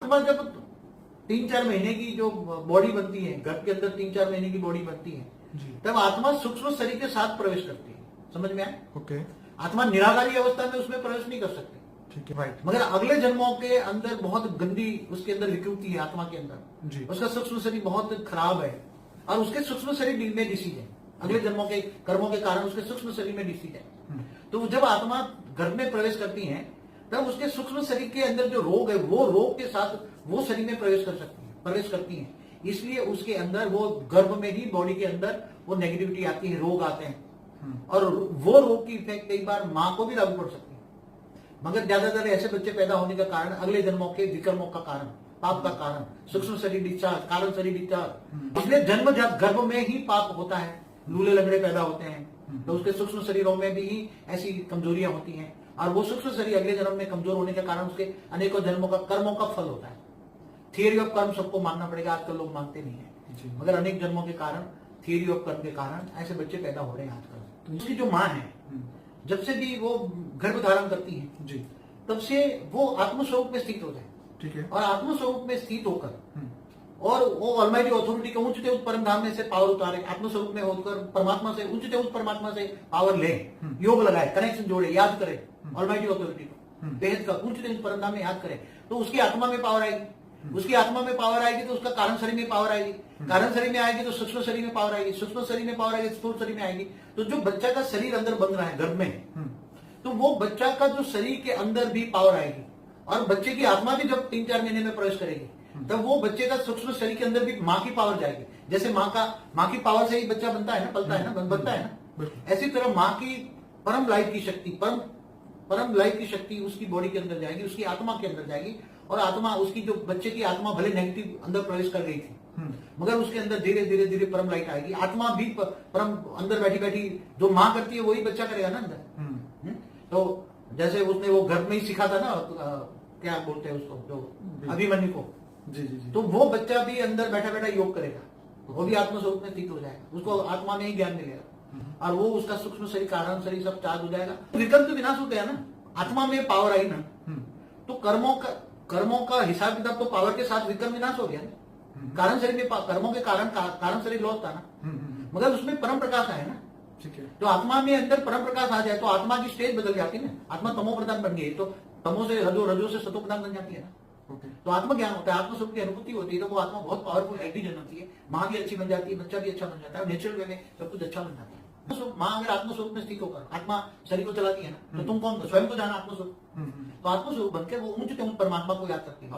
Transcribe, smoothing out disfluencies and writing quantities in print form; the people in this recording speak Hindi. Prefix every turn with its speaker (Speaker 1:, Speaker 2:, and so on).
Speaker 1: आत्मा जब 3-4 महीने की जो बॉडी बनती है, गर्भ के अंदर 3-4 महीने की बॉडी बनती है, तब आत्मा सूक्ष्म शरीर के साथ प्रवेश करती है। समझ में आया?
Speaker 2: ओके।
Speaker 1: आत्मा निराकारी अवस्था में उसमें प्रवेश नहीं कर सकती।
Speaker 2: ठीक है, राइट।
Speaker 1: मगर अगले जन्मों के अंदर बहुत गंदी उसके अंदर विकृति है आत्मा के अंदर
Speaker 2: जी।
Speaker 1: उसका सूक्ष्म शरीर बहुत खराब है और उसके सूक्ष्म शरीर में डिसीज है। अगले जन्मों के कर्मों के कारण उसके सूक्ष्म शरीर में डिसीज है। तो जब आत्मा गर्भ में प्रवेश करती है तब उसके सूक्ष्म शरीर के अंदर जो रोग है वो रोग के साथ वो शरीर में प्रवेश करती है। इसलिए उसके अंदर वो गर्भ में ही बॉडी के अंदर वो नेगेटिविटी आती है, रोग आते हैं और वो रोग की इफेक्ट कई बार मां को भी लागू पड़ सकती है। मगर ज्यादातर ऐसे बच्चे पैदा होने का कारण अगले जन्मों के विकर्मों का कारण, पाप का कारण, सूक्ष्म शरीर डिस्चार्ज, कारण शरीर डिस्चार्ज। इसलिए जन्म गर्भ में ही पाप होता है, लूले लंगड़े पैदा होते हैं तो उसके सूक्ष्म शरीरों में भी ऐसी कमजोरियां होती हैं और वो सूक्ष्म शरीर अगले जन्म में कमजोर होने के कारण उसके अनेकों जन्मों का कर्मों का फल होता है। थियरी ऑफ कर्म सबको मानना पड़ेगा, आजकल लोग मानते नहीं है, मगर अनेक जन्मों के कारण, थियरी ऑफ कर्म के कारण ऐसे बच्चे पैदा हो रहे हैं आजकल। तो उसकी जो माँ है जब से भी वो गर्भ धारण करती है
Speaker 2: जी,
Speaker 1: तब से वो आत्मस्वरूप में स्थित हो जाए।
Speaker 2: ठीक है।
Speaker 1: और आत्मस्वरूप में स्थित होकर और वो ऑलमाइटी अथॉरिटी के उच्चते उच्च परम धाम में से पावर उतारे, आत्मस्वरूप में होकर परमात्मा से, उच्चते उच्च परमात्मा से पावर ले, योग लगाए, कनेक्शन जोड़े, याद करे ऑलमाइटी अथॉरिटी को, बेहद का उच्चते उच्च परम धाम में याद करे तो उसकी आत्मा में पावर आएगी। उसकी आत्मा में पावर आएगी तो उसका कारण शरीर में पावर आएगी, कारण शरीर में आएगी तो सूक्ष्म शरीर में पावर आएगी, सूक्ष्म शरीर में पावर आएगी, स्थूल शरीर में आएगी। तो जो बच्चा का शरीर अंदर बन रहा है गर्भ में, तो वो बच्चा का जो शरीर के अंदर भी पावर आएगी और बच्चे की आत्मा भी जब 3-4 महीने में प्रवेश करेगी तब वो बच्चे का सूक्ष्म शरीर के अंदर भी माँ की पावर जाएगी। जैसे माँ की पावर से ही बच्चा बनता है ना, पलता है ना, बनता है ना, ऐसी तरह माँ की परम लाइफ की शक्ति, परम लाइफ की शक्ति उसकी बॉडी के अंदर जाएगी, उसकी आत्मा के अंदर जाएगी और आत्मा उसकी जो बच्चे की आत्मा भले नेगेटिव अंदर प्रवेश कर गई थी मगर उसके अंदर धीरे धीरे धीरे परम लाइट आएगी। आत्मा भी परम अंदर बैठी बैठी जो माँ करती है वही बच्चा करेगा ना अंदर। तो जैसे उसने वो घर में ही सीखा था ना, क्या बोलते हैं उसको, जो अभिमन्यु को, जी, तो वो बच्चा भी अंदर बैठा बैठा योग करेगा, वो भी आत्मस्वरूप में स्थित हो जाएगा, उसको आत्मा में ही ज्ञान मिलेगा और वो उसका सूक्ष्म शरीर, कारण शरीर सब चार्ज हो जाएगा। विकल्प तो विनाश हो गया ना, आत्मा में पावर आई ना, तो कर्मों का हिसाब किताब तो पावर के साथ विकल्प विनाश हो गया ना। कारण शरीर में कर्मों के कारण शरीर लौट था ना, मगर उसमें परम प्रकाश आया ना।
Speaker 2: ठीक है।
Speaker 1: तो आत्मा में अंदर परम प्रकाश आ जाए तो आत्मा की स्टेज बदल जाती है ना, आत्मा तमो प्रधान बन गई तो तमो से रजो, रजो से सतो प्रधान बन जाती है ना। तो आत्म ज्ञान होता है, आत्मस्वरूप की अनुभूति होती है तो वो आत्मा बहुत पावरफुल हेल्दी जन्मती है, माँ भी अच्छी बन जाती है, बच्चा भी अच्छा बन जाता है, नेचुरल वे में सब कुछ अच्छा बन जाता है। माँ अगर आत्मस्वरूप में स्थित होकर आत्मा शरीर को चलाती है ना तो तुम कौन, स्वयं को जाना आत्मस्वरूप, तो आत्मस्वरूप बनकर वो उच्च परमात्मा को याद करती है।